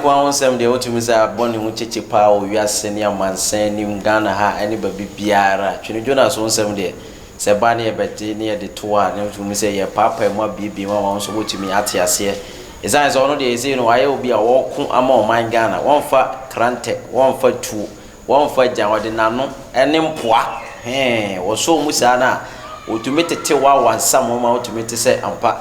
kwa onsem de otumisa boni hu cheche pa o wiase ne amansan ni Ghana ha ene babi biara twene Jonas onsem de se ba ne ebete ne de toa ne otumisa ye papa mu abibi ma won so wotumi ate ase ezan so no de ese no aye obi a wo ko ama o man Ghana wonfa krante wonfa tu wonfa janwode nano ene mpoa wo so mu sa na otumi tete wa wansam ma otumi te se ampa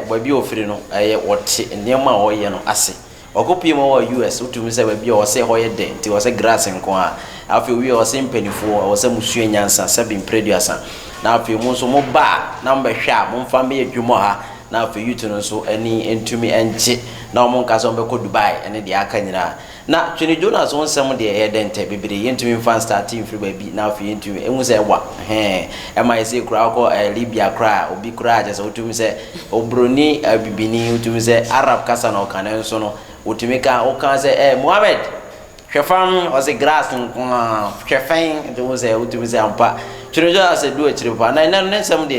babi ofiri no wote nneema a oye no ase okopi mo wa US utumi se babi o se hoye de nti o se grass nko a afi wi o se mpanifo o se musuo nyansa sabin preduasa na afi mu so mo ba na mbehwa mo mfa me adwumo ha na afi yutu no so ani entumi enje na mo nka so mbeko Dubai ene de aka nyina na twene Jonas onsem de dente bibire yentumi fan starting free baby na afi yentumi enwu se wa ma ese kura ko Libya kura obi kura aje se utumi se obroni bibini utumi se Arab kasa na okane so no utumi ka o kan se Mohammed hwefan o se grass nko hwefan de se utumi se ampa twene Jonas do achiripa na nsem de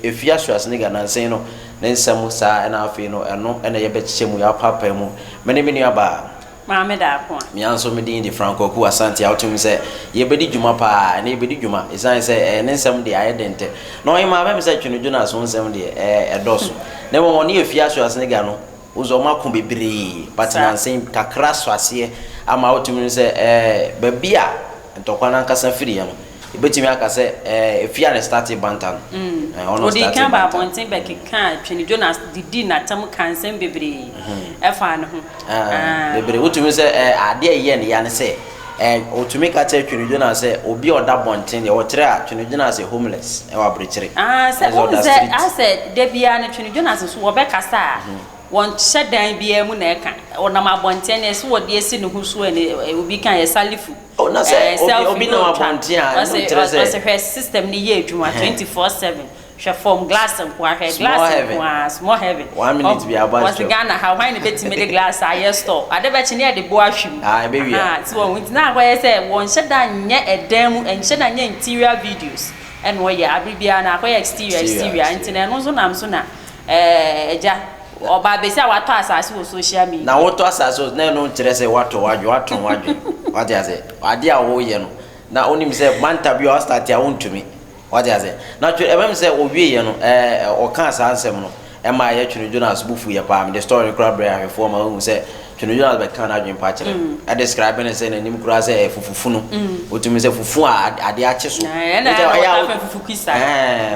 efia suas ne ga na nsen no nsem sa na afi no eno ena ye bechichemu ya papa mu meni aba Mohammed akwa mi anso me din de Franco ku asante autum se ye bedi djuma pa na ye bedi djuma isan se ne nsem de aye dente no yima ba me se twene Jonas nsem de edoso na mo ne efia so asene ga no uzo makon bebre patina nsen kakra so ase ama autum se babia ntokwa na nkasa firi ya no ibetimi aka se efia ne start bantan ono start kan ba bonten be kan twene Jonas didi na tam kansen bebre efa no ho bebre utumi se ade ye ne ya ne se otumi ka che twene Jonas se obi oda bonten de wotre a twene Jonas se homeless e wa brechire se o se ase de bia ne twene Jonas so wo be kasa won shedan bia mu na eka onam abonten ne so wo de esi ne husu ne obi kan ye salifu na se obi na abonten a se system ni ye adwuma 24/7 she form glass and glass small heaven 1 minute be about was Ghana how why ne betime de glass a store ade be chine de bo ahwim be wi so won na kwa say won shedan nye edam mu en shedan nye interior videos and wo ya abibia na kwa exterior internet no so nam so na eja oba be say wato asase wo social media na wato asase na no kire say wato wadwo what ya say ade a wo ye no na onim say manta bi o start ya wontumi what ya say na ebem say owie ye no o kan sa ansem no e ma ye twene Jonas bufu ye pa the story crowd bra ahwefo ma hu say twene Jonas be kan adwen pa kire I describe ne say na nim kura say fufufu no otumi say fufu a ade a che so ya fufu kisa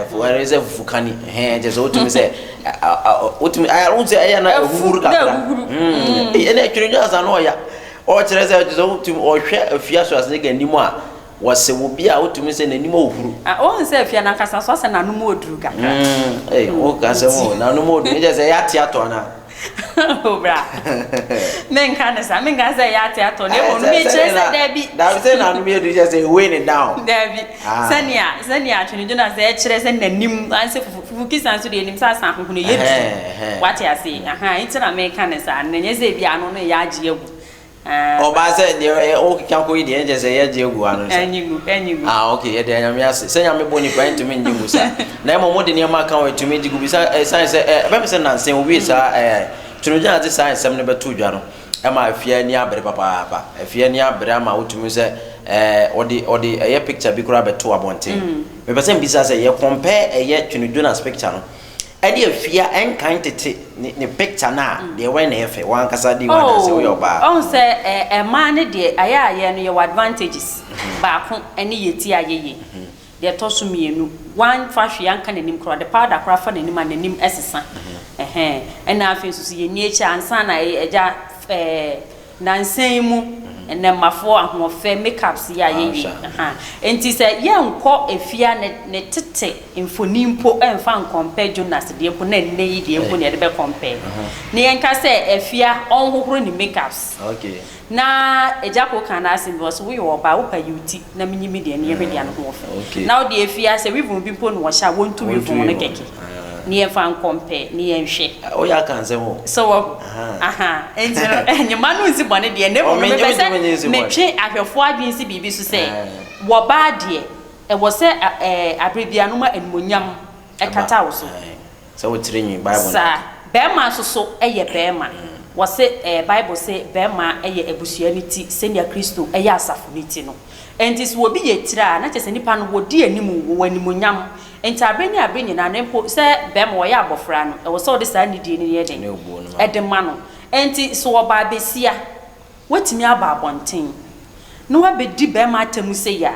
for say fufu kani je so otumi say otumi I say na uhuru ka ene twene Jonas na o ya o kire say otumi o hwe afia so asne ga nimu a wase wo bia otumi se nanimo ohuru o nse afia na kasa so se nanumu oduru ka o kasa mo nanumu oduru je se ya tiato na obra men kan se ya tiato ne mo mi kire se dabi da se nanumu oduru je se weigh it down dabi sania twene Jonas se kire se nanim anse fufu kisan so de nim sa san ho ne yedu what ya say itina men kan se na nye se bia no ya age egu oba se de o kan ko ide je se ye je egu anu enyigu okay ye de anyame ase se nyame boni pa ntumi nyigu sa na mo mo de ne ma kan we tumi jigu bi sa science be se na nsen obi sa twene Jonas science sem ne betu dwa no e ma afia ni abere papa afia ni abere ama otumi se odi ye picture bi kura betu abonten me be se mbisa se ye compare ye twene Jonas picture no ade afia enkan tete ne picture na de we na efe wan kasa di wan se we oba on se man de aya no your advantages ba ko ene yeti ayeye de to so mienu wan fa hwe anka nanim kro de powder kra fa nanim ananim esesa ena afi so ye ni echi ansa na eja nansen mu ene mafo ahofe makeups ya ye enti se ye nko efia ne tete mfonimpo emfa compare Jonas de mpo na ne yi de mpo ne de be compare ne yenka se efia onhohoro ni makeups okay na ejako kana asin because we oba wo pa yuti na minyimi de ne yehwe de an ho na o de efia se we vun bi mpo no wo sha wontu we vun ne keke ni fan compare ni enhwe o ya kan se mo so enjiro enyima no nsi bone de ne mo me pese me twe ahwefo adwen si bibi so se wo ba de e wo se abrebia no ma enmonyam e kata wo so so wo tire nyi bible sa be ma so eye be ma wɔse Bible say bema eye ebusuaniti senior Kristo eye asafuniti no enti so obi ye tira na kyese nipa no wodi animu wo animunyam enti abreni abreni na nempo se bema wo ya abofra no e wo so de sa nidie ni ye den edema no enti so oba besia wetimi aba abonten no wa bedi bema atemu se ya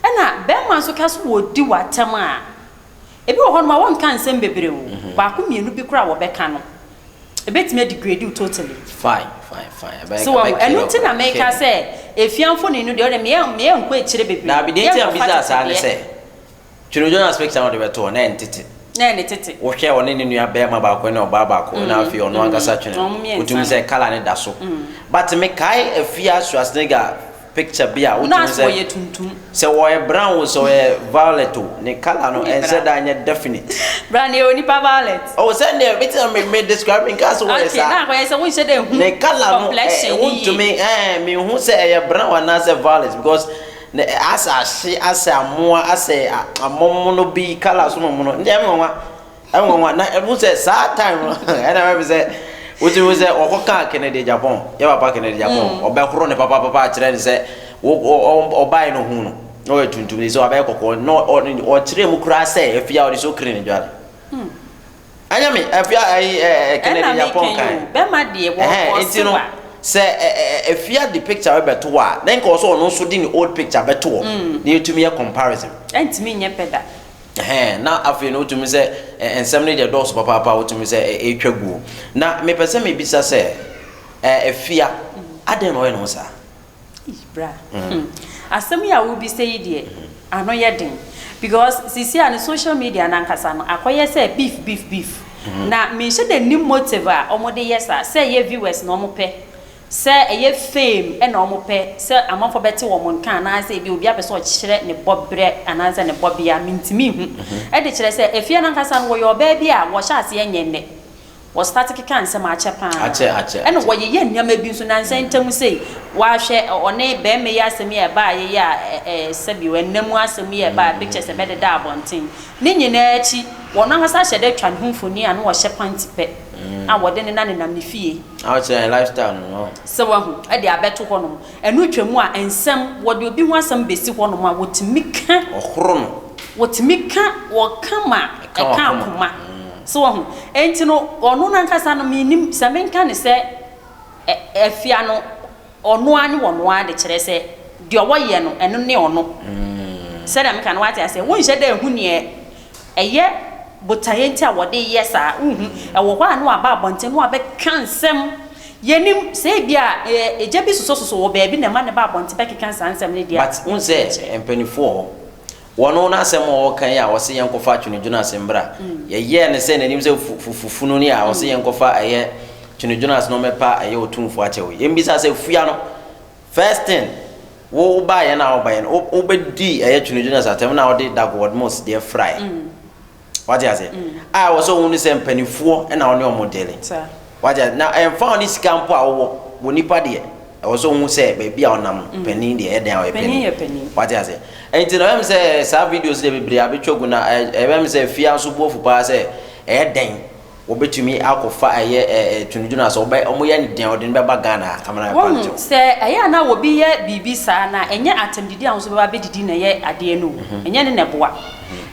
ena bema so kaso wodi watem a ebi wo hono ma won kan sem bebre wo ba ko mienu bi kura wo beka no ebetime degrade you totally fine so enu ti na make say efianfo ni no de o me enko ekire bebre na bi dey ti am business ane say Twino Jonas speak sound de beto na entity wo hwe woni ne nua be ma ba ko na oba ba ko na afi ono ankasa twene utumi say kala ne da so but me kai afia Schwarzenegger picture bia utumi say wo ye brown so ye violet ne kala no ense da anya definite brown e oni pa violet oh send there bit me describing cast wo say na ko ye say wo say dey hu ne kala no utumi me hu say ye brown na say violet because asa amoa asa amomo no bi kala so mo no ndem nwa na e say sa time na me say utumi say okoka Kennedy Japan ye papa Kennedy Japan obekoro ne papa kire ne say obai no hu no no etuntum so abai kokko no o kire mu kura say afia o so kire ne dware anya me afia Kennedy Japan kan be ma de wo so say afia the picture beto a then ko so no so di ni old picture beto na etumi a comparison entimi nye peda na afi no utumi say ensem ne de dos papa utumi say etwagu na me pese me bisa say afia adem no no sa bra asem ya wo bi say de ano ye den because sisi an social media na nkasa no akoye say beef na me she de nim motive a omode yesa say ye viewers no mo pe say eye fame e na omope say amafo beti wo mon kan na say bi obi abeso kire ne bobre ananza ne bobia mintimi hu e de kire say efia na nkasa no wo yo ba bi a wo sha ase enye wo start kikan se ma chepa ache e no wo ye nyama bi nso na nsentam say wa hwe one be me ya asemi e ba ye ya sebi we namu asemi e ba pictures e be de da abontin ni nyina achi wo na nkasa hye de twa ne mfoni a no wo hye panti pe a wode ne na ne nam ne fie a che lifestyle no so wa hu e de abeto ho no enu twemu a ensem wode obi hu asem besi ho no ma wotimi ka ohoro no wotimi ka wo kama e ka akoma so wa hu enti no ono na nkasa no minim samenka ne se afia no ono ani wono a de kire se de owo ye no eno ne ono se da meka no wate ase wo nhye da hu ne eye botayenti a wode yesa ewo kwa no aba abonte no abe kansem yenim se bia eje bi soso wo baabi na ma ne ba abonte be kansa ansem ne dia but un say empanifo wono na asem o kan ya wo se yenkofa Twino Jonas mbra ye ne se nanim se fufufu no ne a wo se yenkofa aye Twino Jonas no mepa aye otumfo achewo yembisa se fua no first thing wo ba ye na wo ba ye no obedi aye Twino Jonas atem na wo de dagwodmos de fry what you say I was only say penifo e na oni omodeling what you now I found this camp a wo nipa de I was only say baby a onam penny de e den a penny what you say and you know say sa videos de bebre abetwogu na e say fia so bofu pa say e den obetumi akofa aye Twino Jonas omo ye ne den odin be ba Ghana amana pancho say aye na wo bi ye bibi sa na enye atemdidi a so be ba bedidi na ye ade no enye ne neboa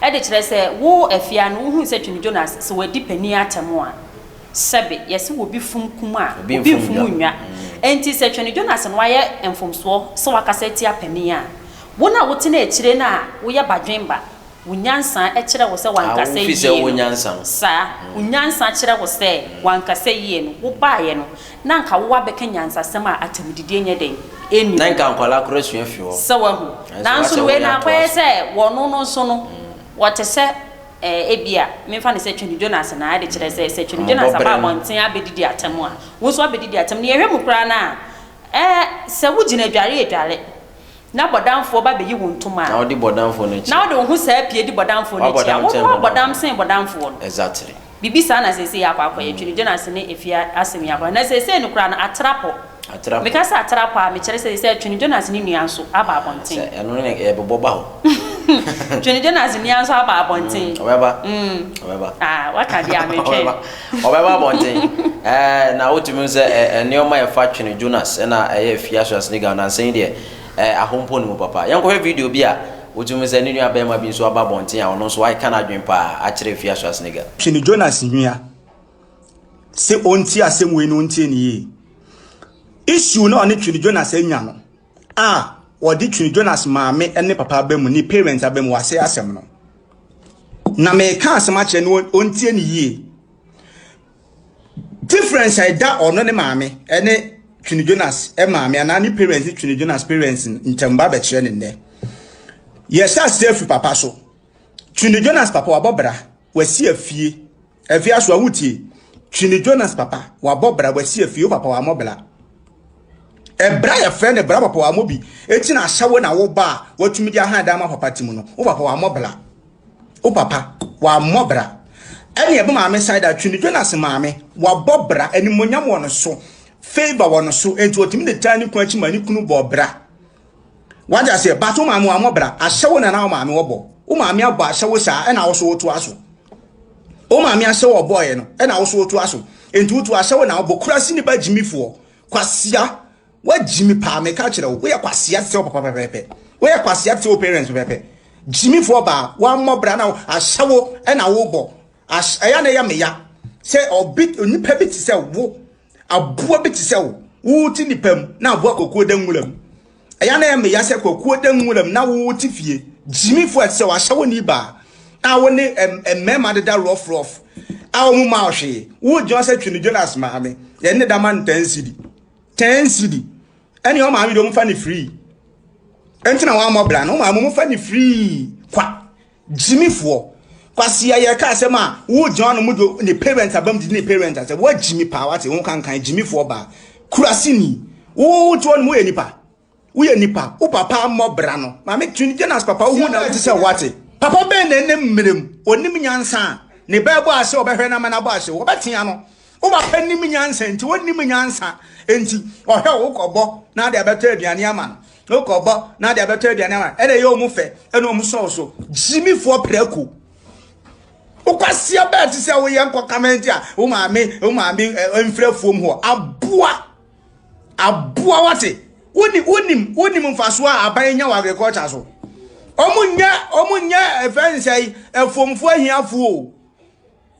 e de kire se wo afia no hu se Twino Jonas se wadi pani atemo a sebe yesi wo bi fum kuma obi fum nwa enti se Twino Jonas no waye enfomso se wakasa ti apani a wona wote na ekire na wo ye badwenba wunyansa e kire wo se wankasa yi fi se wunyansa sa wunyansa kire wo se wankasa yi no wo baaye no na nka wo abeka nyansa sem a atemdidi enye den eni na nka nkwala korasua fi ho se wa hu na nso we na kwa se wono no so no wote se ebia memfa ne se Twino Jonas na ade kire se Twino Jonas aba monten abedidi atemu a wo so abedidi atemu ne ehwe mukura na se wo gina dware na bodamfo ba beyi wontuma na odi bodamfo no chi na odi wo sa pie di bodamfo no chi wo bodamsen bodamfo no exactly bibi sa na se ya kwa Twino Jonas ne efia asem ya kwa na se no kura na atrapo because atrapo a me kire se Twino Jonas ni nuanso aba abonten eno ne e bebo ba ho Twene Jonas ni anso aba abonten. Obeba. Ah, what are they ametwe? Obeba abonten. Na wotumi se neoma ye fa Twene Jonas na Fiaso Asniga na sen de ahompo ni mu papa. Yanko video bi a wotumi se ne nua bema bi so aba abonten a ono so ai kana adwen pa a kire Fiaso Asniga. Twene Jonas nwia. Se onti asem we no onti ni issue na oni Twene Jonas anya no. Odi Twene Jonas maame ene papa abemu ni parents abemu wase asem no. Na me ka asem a kire no onti ni yie. Difference I da ono ne maame ene Twene Jonas maame ana ni parents Twene Jonas parents ntamba be kire ne nne. Yes safe papa so. Twene Jonas papa wabobra wasi afie. Afie aso awutie. Twene Jonas papa wabobra wasi afie papa wa mobla. Ebra ya friend ebra papa wa mobi eti na ahyawo na wo ba watumi dia han da ma papa timu no wo papa wa mobla wo papa wa mobra ene ebe maame side a Twene Jonas maame wa bobra eni monyam wono so favor wono so enti otimi de tani ku achi mani kunu bobra waja se bato maame wa mobra ahyawo na na maame wo bo wo maame abo ahyawo sa ena wo so wo to aso wo maame ahyawo obo ye no ena wo so wo to aso enti wo to ahyawo na wo bo kurasi ni ba jimifo kwasia wa jimi pa me ka kire wo ya kwasia te papa pepe wo ya kwasia te parents pepe jimi fo ba wa mobra na ahyawo e na wo bo aya na ya me ya se obi onipa bi ti se wo aboa bi ti se wo ti nipam na aboa kokuo da nwuram aya na ya me ya se kokuo da nwuram na wo ti fie jimi fo se wa ahyawo ni ba a wo ne mema de da rough a wo mu ma ohwe wo jo se Twene Jonas maame ye ne da man 10 cedi eni o ma mi do mu fa ni free entina wa mo bra no ma mu fa ni free kwa jimi fo kwasi ya ka se ma wo John mu do ni parents abam di ni parents ase wo jimi pa wa te won kan jimi fo ba kurasi ni wo to no ye nipa wo ye nipa wo papa mo bra no ma me Twene Jonas papa wo hu na ti se wate papa be na ne mmerem onim nyansa ne ba bo ase obehwe na ma na bo ase wo betia no wo ba panim nyansa nti wonim nyansa enti ohwe wo kobo na de abeta aduane ama no kobo na de abeta aduane ama ene ye omu fe ene omu so jimi fo preko o kwasia ba ti se wo ye nko comment a wo maame enfre fuom ho aboa wate wonim mfaso a aban nya wa agriculture so omunya efensai efomfo ahiafo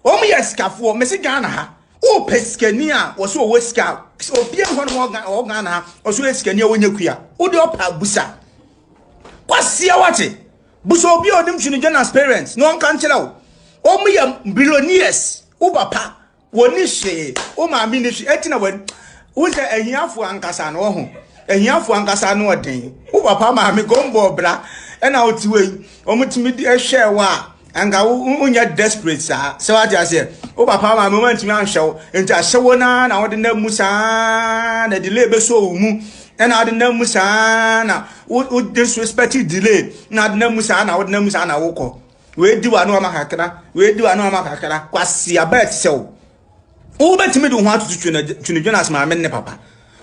omu yesikafo mesi Ghana ha o peskani a wo so wo ska obi ho no organ na o so eskani a wonya kua wo de opa busa kwasia wate busa obi odim Twene Jonas parents no kan kire wo omu ya billionaires wo papa woni hwe o ma mi ni hwe etina wo se ahiafo ankasa no ho ahiafo ankasa no odin wo papa ma mi gombo bra ena otiwe omutimi di ehwe wa anga unya desperate sa se what you say o papa ma me wantimi anhwew enti ahyewo na wo de na musa na delay be so mu na de na musa na wo disrespect delay na de na musa na wo de na musa na wo ko we di wa no amakakra kwasi abet se wo betimi de ho atutu Twene Jonas ma me ne papa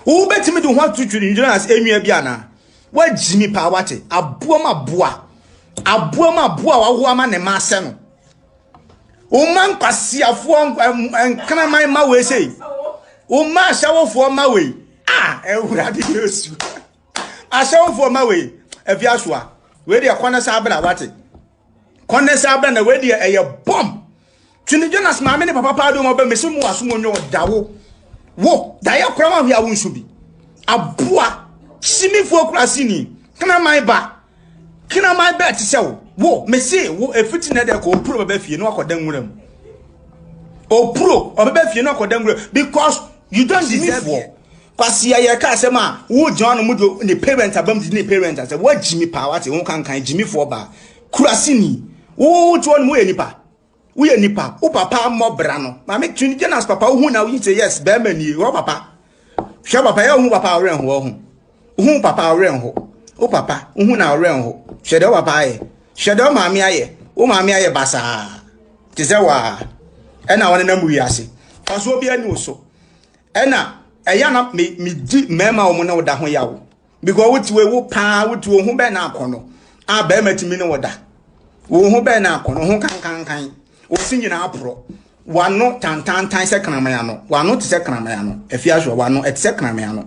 wo betimi de ho atutu Twene Jonas enwia bia na wa jimi pa wate aboa wa wo ama ne ma se no o man kwasi afo nkana man ma we sei o ma shawofo ma we ewurade Yesu ashawofo ma we afiasoa we de kwana sa abra wate kwana sa abra na we de eye bomb Twene Jonas ma me ne papa pa do mo ba mesu mu aso mo nyo dawo wo da ya kora ma hia wo nsu bi aboa simifo kurasi ni kana man ba kina my bet se wo me say wo efiti na de ko pro baba fie no akoda nwuram opro obaba fie no akoda nwuram because you don't deserve for kwasi ya ka se ma wo John mu do ni parent abam di ni parent ase wo jimi pa wate won kan jimi for ba kurasi ni wo to no ye nipa wo papa mo bra no ma me Twene Jonas papa wo hu na wo say yes be ma ni wo papa hwe papa ya hu papa ore hu papa ore ho o papa hu na ore ho hwede wa papa ye hwede o maame aye o maame aye basa tize wa ena wona na mu ase faso obi ani oso ena eya na me di mema o mo na oda ho yawo because wotiwe wo pa wotiwo hu be na akono a be matimi ne woda wo ho be na akono ho kan o si nyina apro wano tantantan se kramaya no wano te se kramaya no afia hwe wano et se kramaya no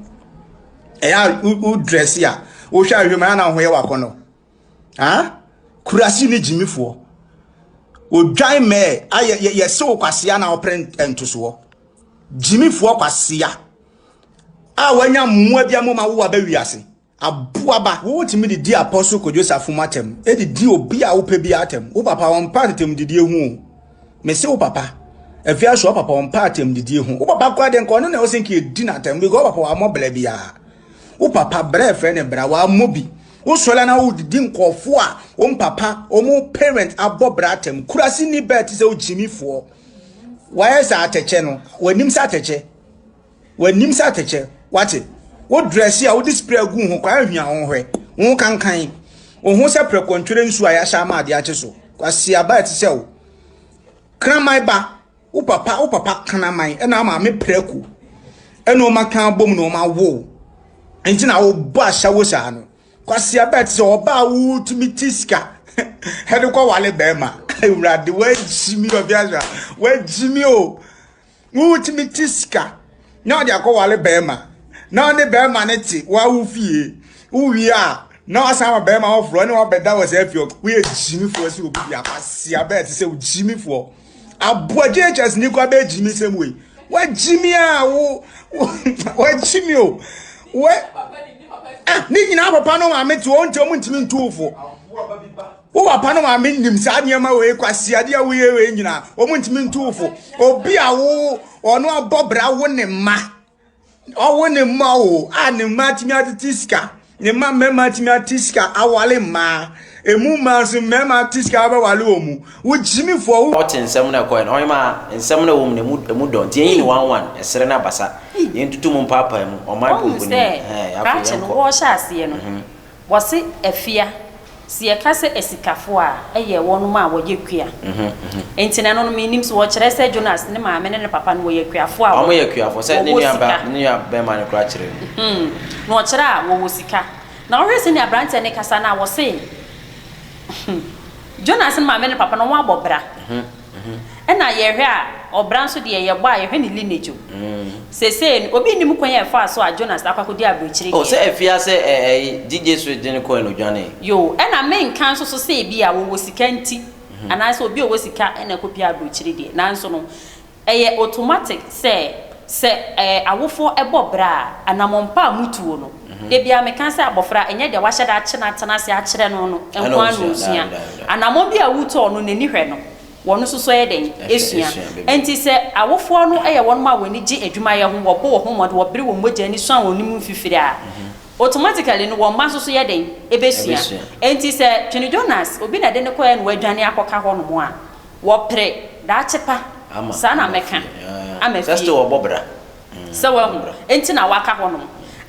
eya u dress ya wo hwa hwema na ho ye wakono kurasi ni jimifo o dwan me ye se o kwasia na oprent entoso jimifo kwasia a wanya mmua bia mo ma wo ba wiase aboaba wo timi di apostle Joseph matem e di obi a wo pe bia atem wo papa won pa tem di hu me se wo papa afia so papa won pa tem di hu wo papa kwa den ko no na wo senki di na tem because papa wa mo bla bia wo papa bra fe ne bra wa mobi wo sola na wo di nkofo a wo papa o mo parent abobra tem kurasi ni bet se wo jimifo wa yesa ateche no wanim sa ateche wate wo dress ya wo display agu ho kwa ahwia ho hwe wo kankan wo ho se prekontwere nsu a ya sha ma ade ache so kwasi aba ti se wo kramai ba wo papa kramai e na ma me preku e no maka bom no ma wo enti na wo ba sha wo sha no kwasi aba ti se oba wo timitiska he de kwa wale be ma urade wa jimi obiaja wa jimi o wo timitiska na de akwa wale be ma na ne be ma ne ti wa wu fie wi a na asama be ma ofro ne wa beda was afio we jimi fo si obi akwasi aba ti se jimi fo abojejes ni kwa be jimi semwe wa jimi a wo wa jimi o we ni nyina papa no ma meti o ntemu ntimi ntufo wo papa no ma me nim sa niam we kwasi ade a we nyina o mu ntimi ntufo obi a wo ono abobra wo ne ma owo ne ma o a ne ma timi atitiska ne ma mema timi atitiska awale ma emu ma so mema atitiska aba wale omu wo jimi fo wo nsem na ko no ma nsem na wo mu ne mu don tie yin 11 esere na basa yin tutu mu papa mu o ma bu ni ya ko wo sha ase no wo se afia si e ka se esikafo a eye wonu ma wo ye kua entina no me nim so wo kire se Jonas ne ma me ne papa no wo ye kuafo a wo ye kuafo se ne nua be ma ne kura kire no wo kire a wo sika na wo hwese ne abrante ne kasa na wo se Jonas ne ma me ne papa no wo abobra ena ye hwe a obra nso de ye gba ye hwe ne lineage sese obi nim kwan ye fa so a Jonas akwakodi abrochire o se afia se DJ so de ne ko no dwane yo ena me nkan so se bi a wo sika nti ana se obi o sika ena kopi abrochire de nanso no eye automatic se awofo ebobra anamompa mutuo no de bia me kan se abofra enye de wahye da chena tena se a kire no enko anu usua anamom bi a wuto no nani hwe no wono soso ye den esua enti se awofo no eye wono ma woni gi adwuma ye ho wo bo ho mod wo bere wo mogya ni so awoni mu fifiri a automatically no wo ma soso ye den ebesua enti se Twene Jonas obi na de ne koye no wadwane akoka ho no mo a wo pre da chepa sa na meka amafi just wo bobra so wo enti na waka ho no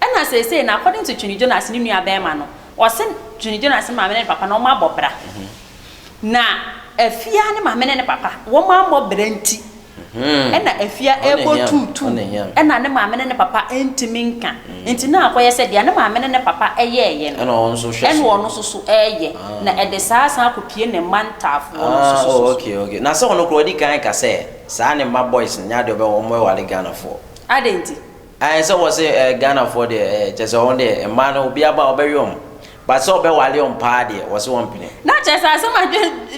ena se na according to Twene Jonas ni nua be ma no o se Twene Jonas ma me ne papa no ma bobra na afia ne ma me ne papa wo ma mo brenti ena afia ebo tutu ena ne ma me ne papa entimi nka enti na akoye se dia ne ma me ne papa eye no ena on so hwe ena on so eye na ede saa kopie ne mantafo on so okay na se ono kro di kan ka se saa ne ma boys nya de be wo mo wale Ghana for adenti so was Ghana for the just on the man obi aba obeyom but so be wale on pa de was one pine na chesa so ma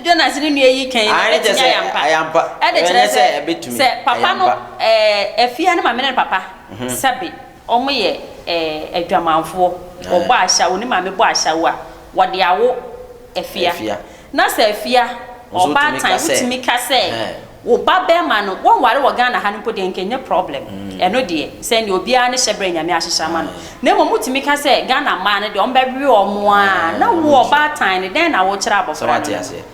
Jonas ni nua yi kan ayampa ede se betumi se papa no afia ne ma me ne papa sabi omo ye adwamanfo obo ahya oni ma me bo ahya wo a wode awo afia na se afia oba tan utimi ka se wo ba be ma no won ware wo Ghana ha npo de nkenye problem eno de se ni obi a ne hyebra nyame ahyehya ma no na mo mutimi ka se Ghana ma ne de on ba bi omo a na wo ba tan ne den na wo kira abofra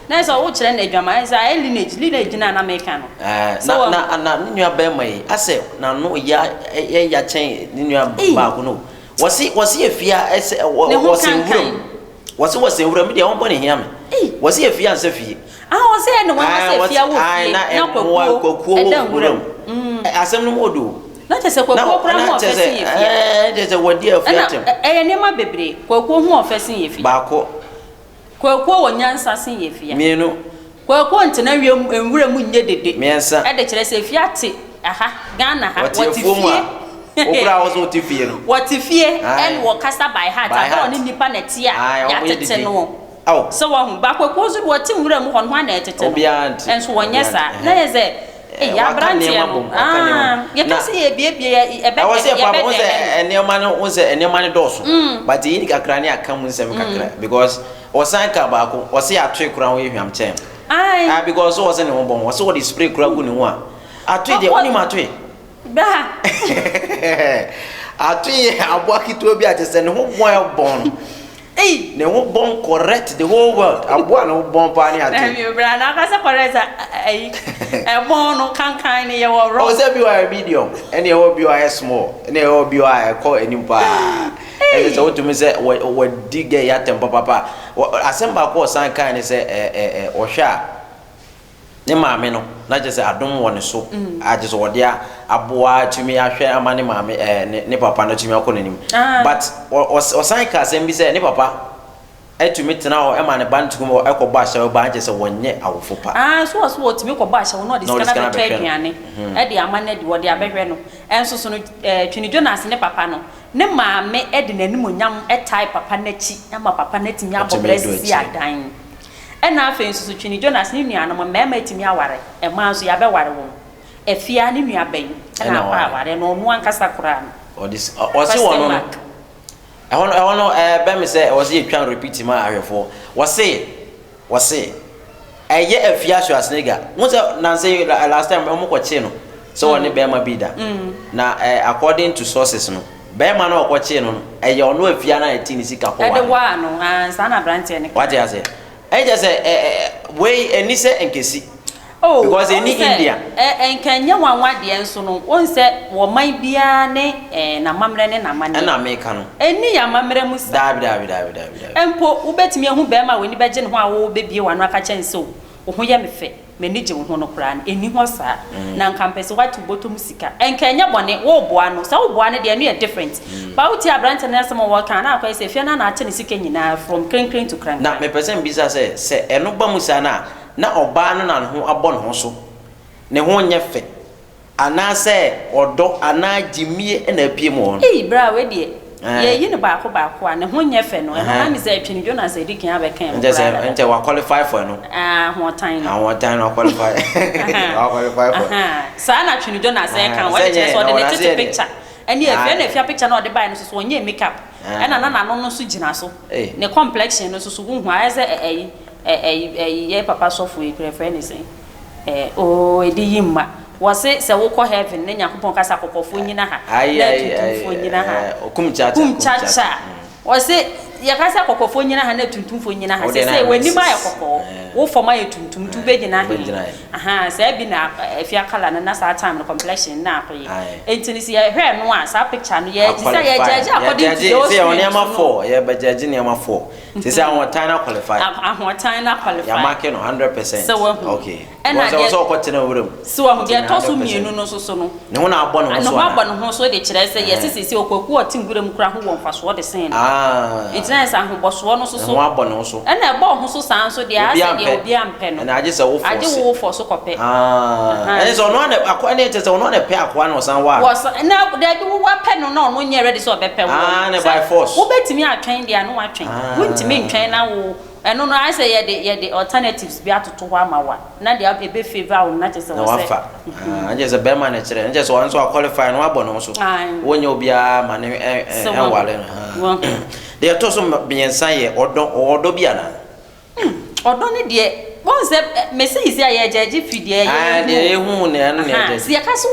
na so wo kire na adwama se a lineage na na meka no na nua be ma yi ase na no ya chen nua ba ko no wasi afia ese wasi wura mi de on bone hia me wasi afia nse fie was saying no one was a fear asem no modu not as a kwakwo there's a word dear fiatem near my baby kwakwo hu officing if bako Kwako wonyansa sen ye fia. Mienu. Kwako ntena wiem enwura mu nye dede. Miensa. E de kire se fia te aha Ghana ha watifie. Okura wo so tifie no. Watifie en wo kasa by heart aba oni nipa na tie a ya tete no. So wo hu ba kwako so woti nwura mu hon ho na etete no. Enso wonyesa na ye ze ya brantie no. Ye kase ye biebie e be. I say papa won say enema no doso. But yi kakra ne aka mu nsem kakra because osan ka ba ko o se atwe kura ho ehwam chen. Because o se ne ho bon o se wo di spray kura gu ne ho a. Atwe de oni ma atwe. Ba. Atwe aboaki to bi atese ne ho bon. Hey, ne ho bon correct the whole world. Aboa ne ho bon pa ne atwe. Mi bra na ka se correct ai. E bon no kankan ne ye wo ro. O se bi wa medium, ene e wo bi wa small, ene e wo bi wa ko enim pa. Ene se wo tumi se wo dige ya tempo papa. Asemba ko san kan ne se o hwa ne maame no na je se adom woni so aje so wode aboa tumi ahwe amane maame ne papa no tumi akonanim but o san ka asem bi se ne papa etumi tena ho e ma ne bantum ekoba ahye ba aje se wonye awofo pa so otumi koba ahye wo no discana be twaduane e de amane de wode abehwe no enso so no Twini Jonas ne papa no ne maame e de nanim onyam e tai papa nachi ama papa natimi abobresi adan ena afa nsusu Twini Jonas ne nua no mema etimi aware e ma so ya be ware wo efia ne nua ban ena apa aware no no ankasa kura no odis osi wono no ehono be me se osi etwan repeat ma ahwefo wose eye efia so asnega mo se na say last time mo kwache no so woni be ma bida na according to sources no be ma no kwache no eye ono efia na etini sika ko wa e de wa no ansa na brante ne what you say I just way any say enkesi. Oh, because any India. Kenya wanwa de enso no. Won se wo man bia ne na mamre ne na mane. Na America no. Eni ya mamre musa. Dabi. Empo ubetimi ehu be ma weni beje ne ho a wo bebie wanu aka chense o. Wo ho ye mefe. Menije wo ho no kra na eni ho sa. Na nkampese watu botom sika. Kenya bone wo boa no. Sa wo boa ne de no ye different. Ba uti abrante na some wo kan na akwa se fie na ache ne sika nyina from clean to crank. Na me person bisa se eno ba musa na oba no na ho abon ho so. Ne ho nye fe. Ana se odo ana jimie na apie mo. Bra we de ye yi ne ba ko a ne ho nye fe no. Na mi se Twini Jonas edikan abekan. Nje wa qualify for no. Ho tan no. Ho tan no qualify. Wa qualify for. Sa na Twini Jonas e kan we je so de ne tete picture. Eni efia na efia picture na de buy no so onye makeup. E na no so gina so. Ne complexion no so hu ase ye papa sofu e prefer ni say. O edi yimma. Wose se wo ko heaven ne Yakobon kasa kokofo nyina ha. Tuntumfo nyina ha. Kumchacha. Wose ya kasa kokofo nyina ha na tuntumfo nyina ha. Se wani ma ya kokko. Wo forma ya tuntum tu be nyina ha. Se bi na efia kala na sa time no complexion na akoyi. Entini si ya hwe no a sa picture no ye say ya judge according to those. Say oni ama 4, ye be judge ni ama 4. Say awon na qualify. Awon na qualify. Ya mark no 100%. Okay. Was so kwatena wurum. So am de to so mienu no so no. Ne ho na abɔ no ho so. Na abɔ no ho so de kire say yes sisi okwaku otim wurum kura ho won faso de sen. Itina sa ho boso no so so. Ho abɔ no so. Na e bɔ ho so san so de ase de obi ampe no. Na age se wo force. Age wo force kɔpɛ. Ene so no na akwa na ete se no na pɛ akwa na osan wa. Was na de bi wo pɛ no na no nye ready so be pɛ wo. Na by force. Wo betimi atwen de anu atwen. Wo ntimi ntwen na wo eno no I say ye the alternatives be atoto ho amawa na de ebe favor wo na chese wo say anje se be man kire anje so wanso qualify no abɔ no so wonye obia ma ne enwale no de to so biensan ye odo bia na odo ne de won se mesi isi aye jeje fidie ye de ehu ne anu ne jeje se ka so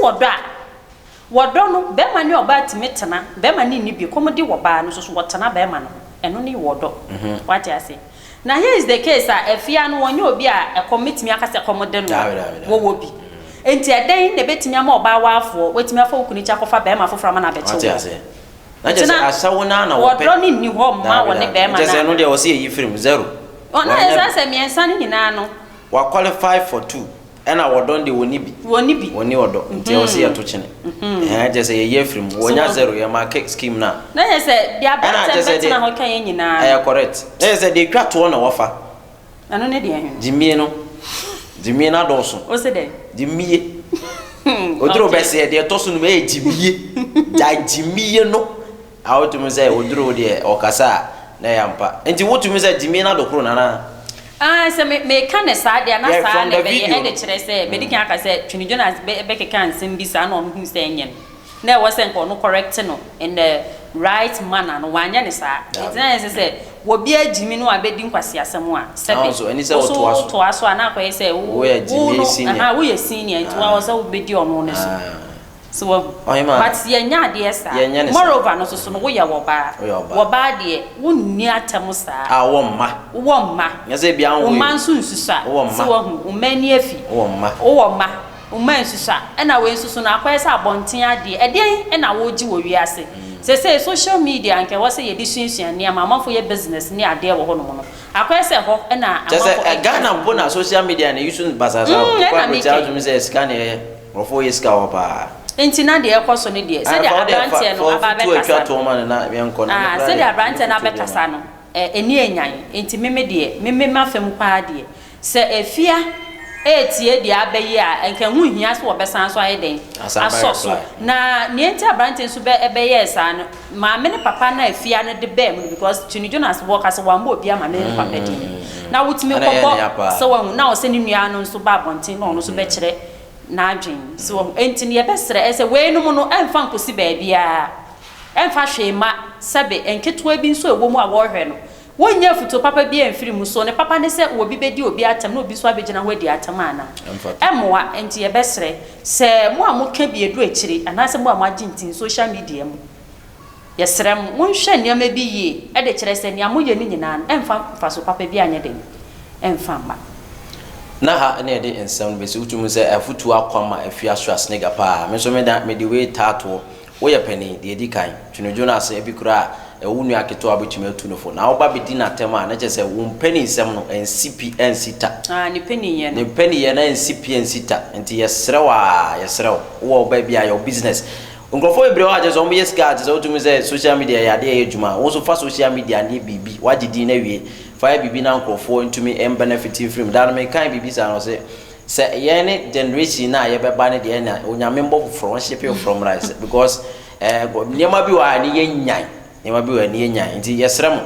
wodo no be ma ne oba timetena be ma ne ni bi komodi wo ba no so wotena be ma no eno ne wodo what you say. Now here is the case efia no wonye obi a commitment akase komode no wo bi enti eden na betimi ama oba waafo wetimi afa okunicha kofa be ma fofra ma na be chewo na je asawo na na wo pe wodro ni ni ho ma wo ne be ma na je no de wo se yi film 0 ona esa se miensa ni nyina no wa qualify for 2 ɛna wɔdɔn de woni bi woni wɔdɔ nti ɔse yɛ to kyene je sɛ yɛ yɛfrim wɔnya zero yɛ ma kick scheme na yɛ sɛ dia bet na ho kan yɛ nyinaa ɛyɛ correct na yɛ sɛ de twa to na wɔfa ano ne de ahwe jimie na dɔso o se de jimie oduro bɛsɛ de to so no ɛyɛ jimie no awotum sɛ oduro de ɔkasa na yampa nti wotum sɛ jimie na dokoro na se me kan sa de na sa ne be e de kire se be di kan aka se Twini Jonas be keka nsem bi sa na onu hu se enyen na e wo se nko no correct no in the right manner no wanya ne sa it na se wo bi agimi no abedi nkwase asem a se be so ani se wo to aso ana ko se wo wo ye senior nti wa so wo be di ono ne so but ye nya de sa moreover no so no wo ye wo ba de wo nni atam sa wo mma nya se bia wo man so nsusa so wo hu mani afi wo mma nsusa na we nsusu na akwai sa abonten ade eden na wo gi wo wiase se social media anke wo se ye di sunsuan ne amamafo ye business ne ade wo ho no no akwai se ho na amafo Ghana mpo na social media na use basasa kwa ko charge me se scan ye rofo ye ska wo pa enti na de ekoso ne de se de abrantie no ababe kasa to man na yenko na se de abrantie na be kasa no eni enyan enti meme mafem kwa de se efia etie de abayi a enke hu hia so obesan so ayeden asoso na ne enti abrantie so be ebeye sa no ma me ne papa na efia no de be mu because Twini Jonas work as one bo bia ma me ne papa de na wutimi kokko so wan na o se ne nua no so ba bonten na ono so be kire na adwen so enti ne yebesre ese we no mu no emfa nkosi ba bia emfa hwema sebe enketo bi nso ewo mu a wo hwe no wonya futo papa bi emfiri mu so ne papa ne se wo bi bedi obi atam na obi so abegina ho adi atam ana emoa enti yebesre se mo amoka bi edu akiri anase mo amagyentin social media mu yesrem monhwe niam bi yi e de kire se niam ye ni nyina emfa so papa bi anya den emfa ma na ha na de ensam be se utum se afutu akwama afia so asnega pa me so me da me de we tato wo ye pani de edi kan Twini Jonas e bi kura e wunu aketo abetumi atu no fo na wo ba be di na tem a na je se wo pani nsem no NCP nsita ni pani ye ne pani ye na NCP nsita enti yesrewa wo ba bia your business nkrofo ebre wa je so mo yes ga je so utum se social media ya de ejuma wo so fa social media ne bibi wagidi na wie fa bibi na nkrofo ntumi benefit from that me kan bibi sa no se ye ne generation na ye beba ne de na onyame mbo from ship from rice because niema bi wa ne yenyan niema bi wa ne yenyan nti yesrem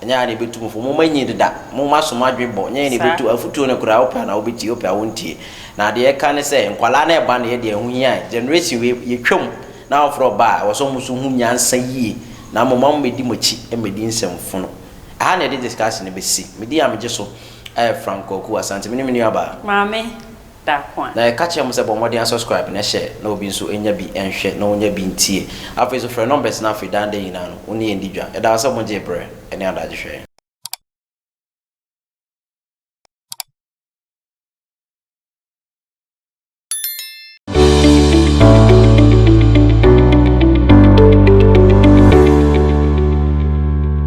nya ne betu mo manyi deda mo maso madwebo nya ne betu afutuo ne kura opa na obeti opa wontie na de ka ne se nkwala na eba na ye de hu yan generation we ye twam na ofro ba wo so musu hu nyansa yie na mo mam medi mochi emedi nsemfo no aha na de discussion be si medi amje so Franco ku asante mini aba mame da kwa na ka che mo se bo modern subscribe na share na obi nso enya bi enhwe na onya bi ntie afa so frɛ numbers na afi dan de yina no oni endi dwa e da so mo je bre ene adaje hwe